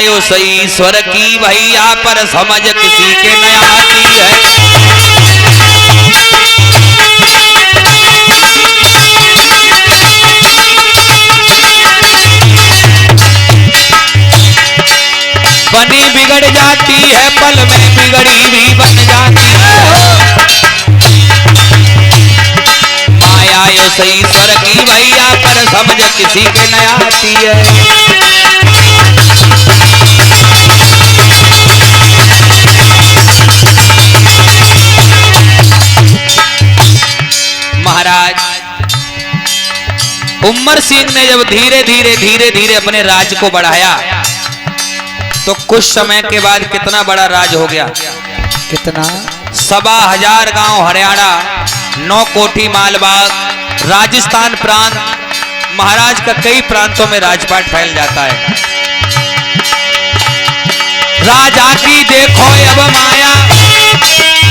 आयो सही ईश्वर की भैया पर समझ किसी के न आती है। बनी बिगड़ जाती है पल में बिगड़ी भी बन जाती है। माया यो सही ईश्वर की भैया पर समझ किसी के न आती है। महाराज उमर सिंह ने जब धीरे धीरे अपने राज को बढ़ाया तो कुछ समय के बाद कितना बड़ा राज हो गया। कितना? 1000 गांव हरियाणा, 9 कोठी मालबाग, राजस्थान प्रांत, महाराज का कई प्रांतों में राजपाट फैल जाता है। राजा की देखो अब माया,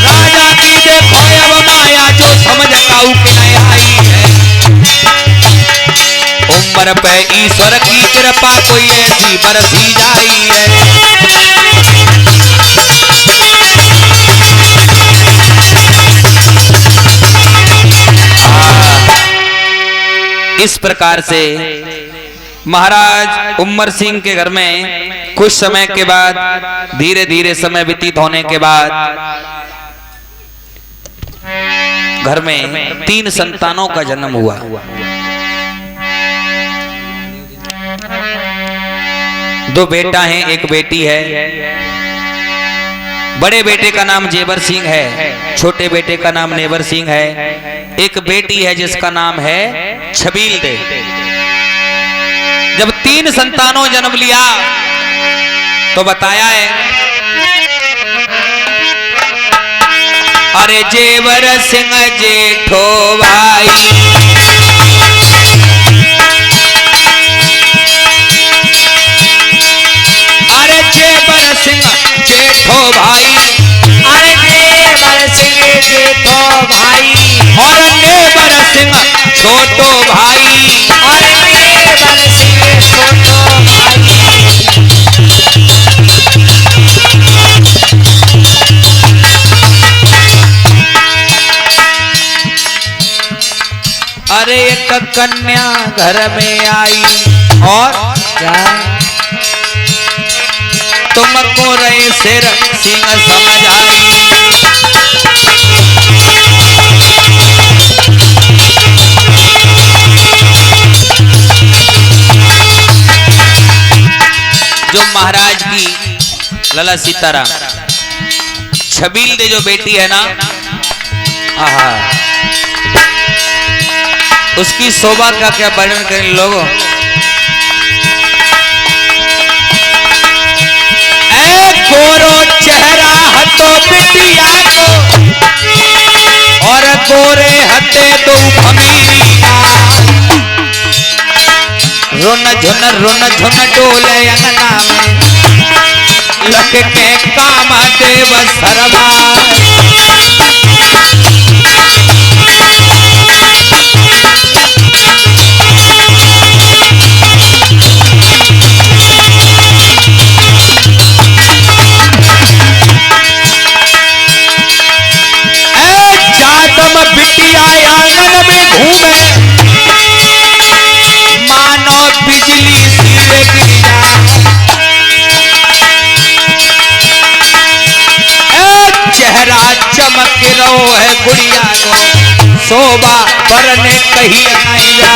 राजा की देखो अब माया, जो समझ काऊ के नहीं आई है। उम्र पे ईश्वर की कृपा कोई ऐसी बरसी जाई है। इस प्रकार से महाराज उमर सिंह के घर में कुछ समय के बाद धीरे धीरे समय व्यतीत होने के बाद घर में 3 संतानों का जन्म हुआ। दो बेटा हैं, एक बेटी है। बड़े बेटे का नाम जेवर सिंह है, छोटे बेटे का नाम नेवर सिंह है। एक बेटी है जिसका नाम है छबील दे। जब 3 संतानों जन्म लिया तो बताया है, अरे जेवर सिंह जेठो भाई, अरे जेवर सिंह जेठो भाई, अरे नेवर सिंह जेठो भाई, और नेवर सिंह छोटो भाई, अरे नेवर सिंह छोटो भाई। अरे एक कन्या घर में आई और क्या? तुमको रहे सिर सिंह समझ आई। जो महाराज की लला सीताराम छबील दे जो बेटी है ना, आहा, उसकी शोभा का क्या वर्णन करें लोगों। गोरो चेहरा हतो बिटिया को, और गोरे हते दो भमीरिया, रुन झुन डोले अंगना में, लग के काम देव सरवा। बिटिया आंगन में घूमे, मानो बिजली सिरे गिरा। चेहरा चमक रहो है गुड़िया को, शोभा परने कहीं नहीं जा।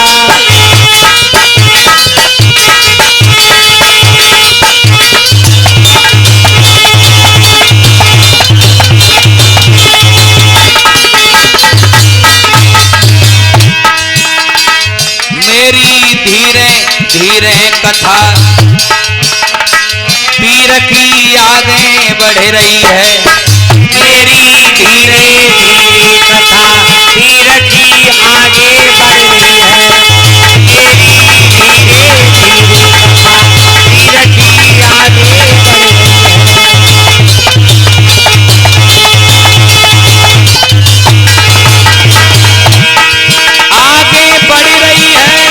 मेरी धीरे धीरे कथा पीर की आगे बढ़ रही है। मेरी धीरे धीरे कथा पीर की आगे बढ़ रही है। मेरी धीरे धीरे कथा पीर की आगे बढ़ रही है। आगे बढ़ रही है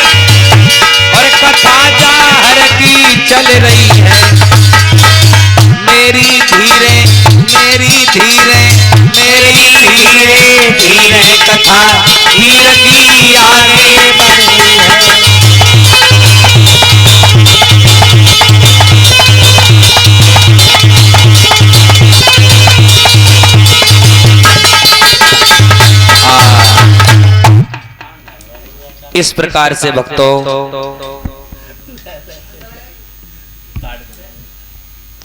और कथा जाहर की चल रही है। मेरी धीरे धीरे कथा वीर की आगे बढ़ रही है। इस प्रकार से भक्तों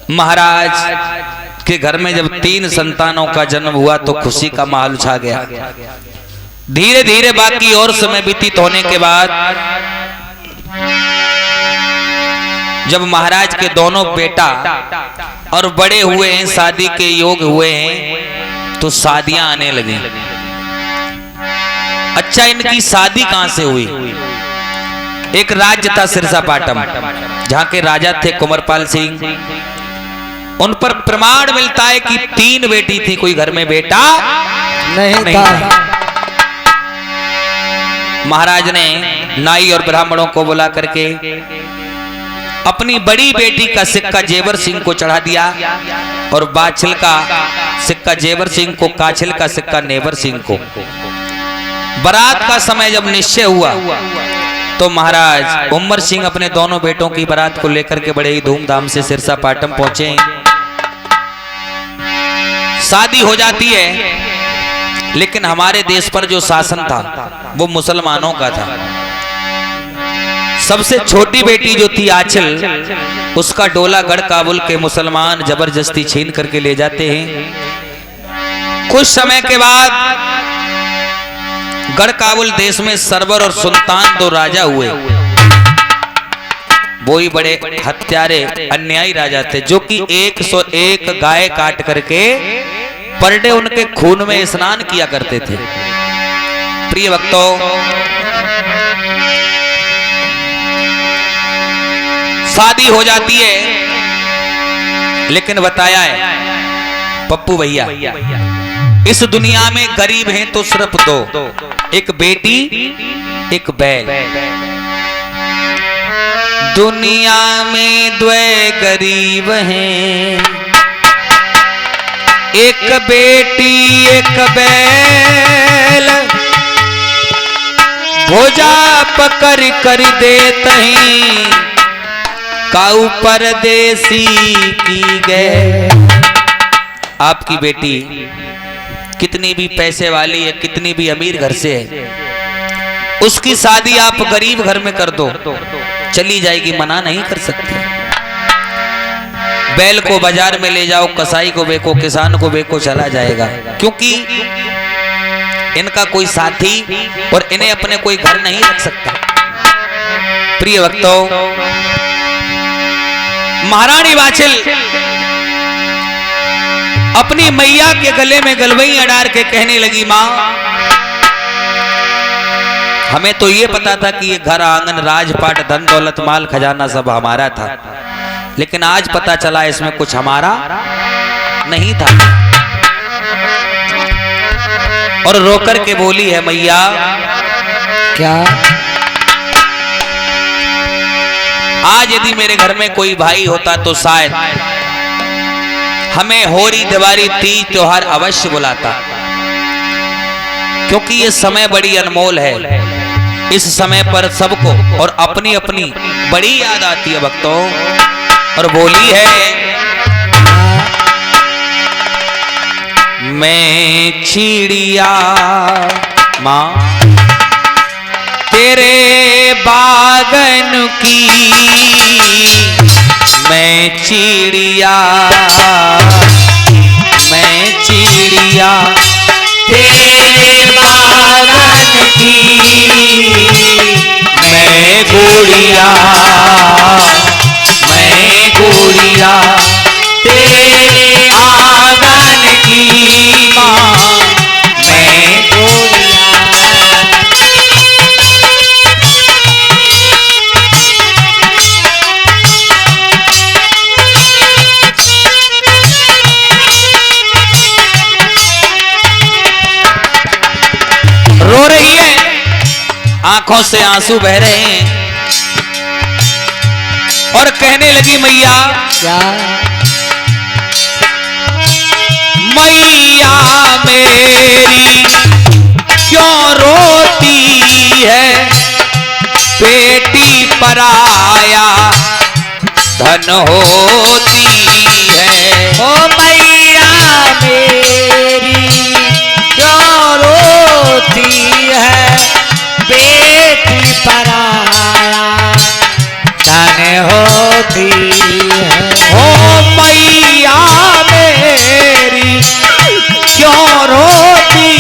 महाराज के घर में जब 3 संतानों का जन्म हुआ तो खुशी का माहौल छा गया। धीरे धीरे बाकी और समय व्यतीत होने के बाद जब महाराज के दोनों बेटा और बड़े हुए हैं, शादी के योग हुए हैं, तो शादियां आने लगी। अच्छा, इनकी शादी कहां से हुई? एक राज्य था सिरसापाटम, जहां के राजा थे कुंवरपाल सिंह। उन पर प्रमाण मिलता है कि 3 बेटी थी, कोई घर में बेटा नहीं था। महाराज ने नाई और ब्राह्मणों को बुला करके अपनी बड़ी बेटी का सिक्का जेवर सिंह को चढ़ा दिया और बाछिल का सिक्का जेवर सिंह को, काछिल का सिक्का नेवर सिंह को। बारात का समय जब निश्चय हुआ तो महाराज उमर सिंह अपने दोनों बेटों की बारात को लेकर के बड़े ही धूमधाम से सिरसापाटम पहुंचे। शादी हो जाती है, लेकिन हमारे देश पर जो शासन था वो मुसलमानों का था। सबसे छोटी बेटी जो थी आंचल, उसका डोला गढ़ काबुल के मुसलमान जबरदस्ती छीन करके ले जाते हैं। कुछ समय के बाद गढ़ काबुल देश में सरवर और सुल्तान 2 राजा हुए। वो ही बड़े हत्यारे अन्यायी राजा थे, जो कि 101 गाय काट करके पर डे उनके खून में स्नान किया करते थे। प्रिय भक्तों, शादी हो जाती है, लेकिन बताया है पप्पू भैया, इस दुनिया में गरीब हैं तो सिर्फ 2, एक बेटी एक बैल। दुनिया में 2 गरीब हैं, एक बेटी एक बैल। भोजा पकड़ कर देते हैं, काऊ परदेसी की गए। आपकी बेटी कितनी भी पैसे वाली है, कितनी भी अमीर घर से है, उसकी शादी आप गरीब घर में कर दो, चली जाएगी, मना नहीं कर सकते। बैल को बाजार में ले जाओ, कसाई को बेको, किसान को बेको, चला जाएगा, क्योंकि इनका कोई साथी और इन्हें अपने कोई घर नहीं रख सकता। प्रिय भक्तों, महारानी बाछिल अपनी मैया के गले में गलवई अडार के कहने लगी, मां, हमें तो ये पता था कि ये घर आंगन राजपाट धन दौलत माल खजाना सब हमारा था, लेकिन आज पता चला इसमें कुछ हमारा नहीं था। और रोकर के बोली है, मैया क्या आज यदि मेरे घर में कोई भाई होता तो शायद हमें होरी दिवाली तीज त्योहार अवश्य बुलाता, क्योंकि ये समय बड़ी अनमोल है। इस समय पर सबको और अपनी अपनी बड़ी याद आती है भक्तों। और बोली है, मैं चिड़िया माँ तेरे बागन की, मैं चिड़िया तेरे बागन की, मैं गुड़िया तेरे आंगन की माँ, मैं गुड़िया। रो रही है, आंखों से आंसू बह रहे हैं और कहने लगी, मैया क्या? मैया मेरी बन होती है। ओ मैया मेरी क्यों रोती है, बेटी पराया धन होती है। ओ मैया मेरी क्यों रोती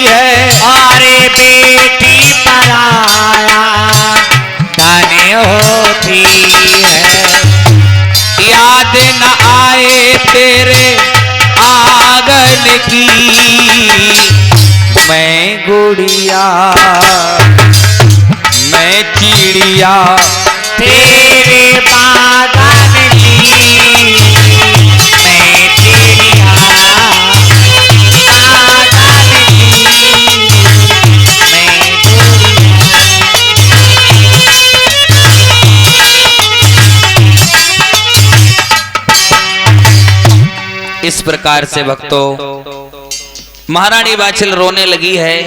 है, अरे बेटी पराया धन होती है। याद न आए तेरे आंगन की मैं गुड़िया, मैं चिड़िया तेरे बागान की मैं चिड़िया, बागान की मैं गुड़िया। इस प्रकार से भक्तों महारानी बाछल रोने लगी है।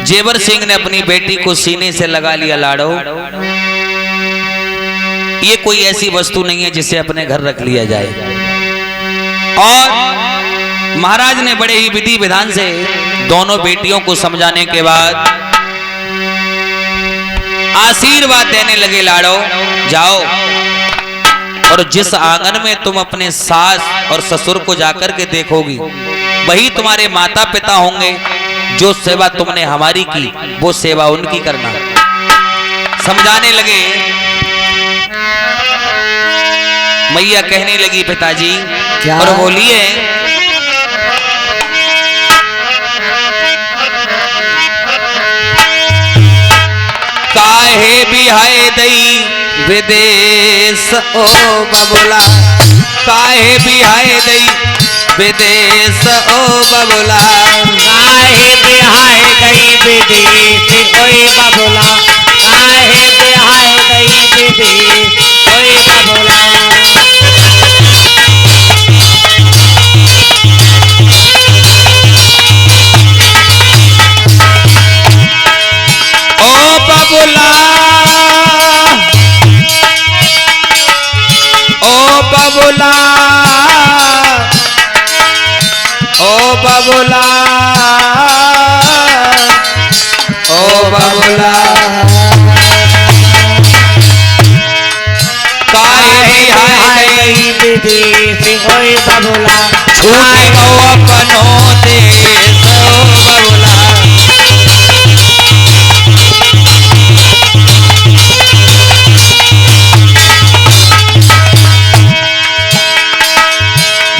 जेवर सिंह ने अपनी बेटी को सीने से लगा लिया। लाड़ो, ये कोई ऐसी वस्तु नहीं है जिसे अपने घर रख लिया जाए। और महाराज ने बड़े ही विधि विधान से दोनों बेटियों को समझाने के बाद आशीर्वाद देने लगे। लाड़ो, जाओ और जिस आंगन में तुम अपने सास और ससुर को जाकर के देखोगी वही तुम्हारे माता पिता होंगे। जो सेवा तुमने हमारी की वो सेवा उनकी करना। समझाने लगे। मैया कहने लगी पिताजी, क्या? और बोलिए, काहे बिहाए दई विदेश ओ बबुला, काहे बिहाए दई विदेश ओ बबुला, काहे बिहाए गई विदेश कोई बबुला, काहे बिहाए गई विदेश कोई बबुला। ओ बबुला, ओ बबुला, ओ बबुला, ओ बबुला, काहे बिहाए गई विदेश कोई बबुला, छूट गो अपनो देश ओ बबुला।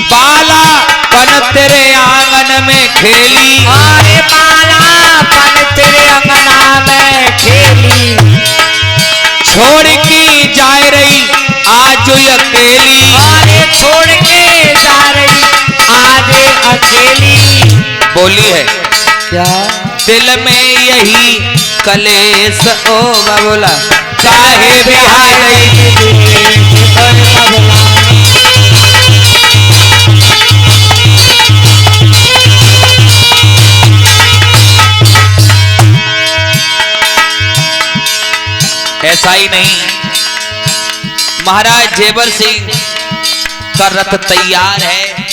बाला पन तेरे आंगन में खेली, अरे बाला पन तेरे अंगना में खेली, छोड़ की जाए रही आज अकेली, अरे छोड़ के जा रही आज अकेली। बोली है क्या? दिल में यही कलेश ओ बबुला, काहे बिहाए रही विदेश कोई बबुला, ऐसा ही नहीं, महाराज जेवर सिंह का रथ तैयार है।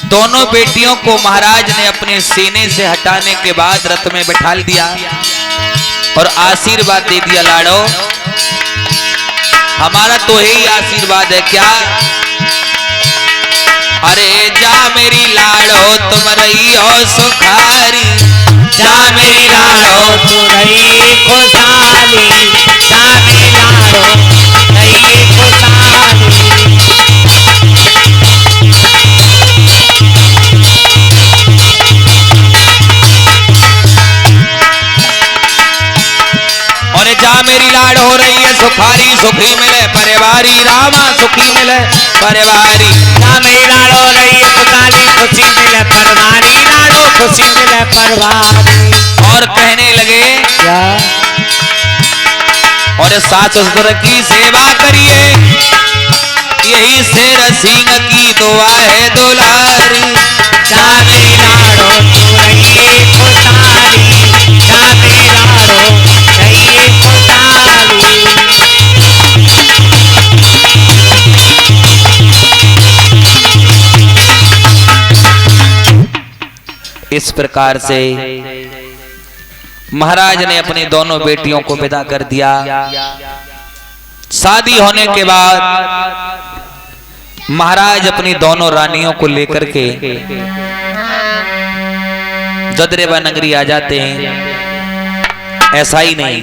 दोनों बेटियों को महाराज ने अपने सीने से हटाने के बाद रथ में बैठा दिया और आशीर्वाद दे दिया। लाड़ो, हमारा तो यही आशीर्वाद है क्या? अरे जा मेरी लाड़ो तुम रही हो सुखारी, जा मेरी लाड़ो तू रही खुशहाली, जा मेरी लाड़ो रही खुशहाली। और जा मेरी लाड़ हो रही है सुखारी, सुखी मिले परिवारी, रामा सुखी मिले परिवारी। जा मेरी लाड़ो रही खुशहाली, खुशी मिले परवारी, लाड़ो खुशी मिले परवारी। और कहने लगे क्या? और सास ससुर की सेवा करिए, यही शेर सिंह की दुआ है दुलारी। जा मेरी लाड़ो तू रही खुशहाली, जा मेरी लाड़ो रही खुशहाली। इस प्रकार से महाराज ने अपनी दोनों बेटियों को विदा कर दिया। शादी होने के बाद महाराज अपनी दोनों रानियों को लेकर के जदरेवा नगरी आ जाते हैं। ऐसा ही नहीं,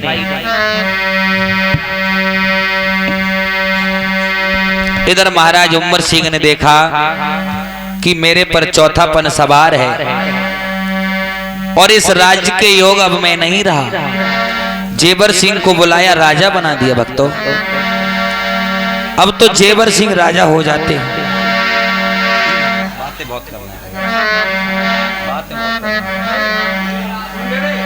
इधर महाराज उमर सिंह ने देखा कि मेरे पर चौथापन सवार है और इस राज्य के योग अब मैं नहीं रहा। जेवर सिंह को बुलाया, राजा बना दिया भक्तों। अब तो जेवर सिंह राजा हो जाते हैं। बातें बहुत करना है, बातें बहुत करना है।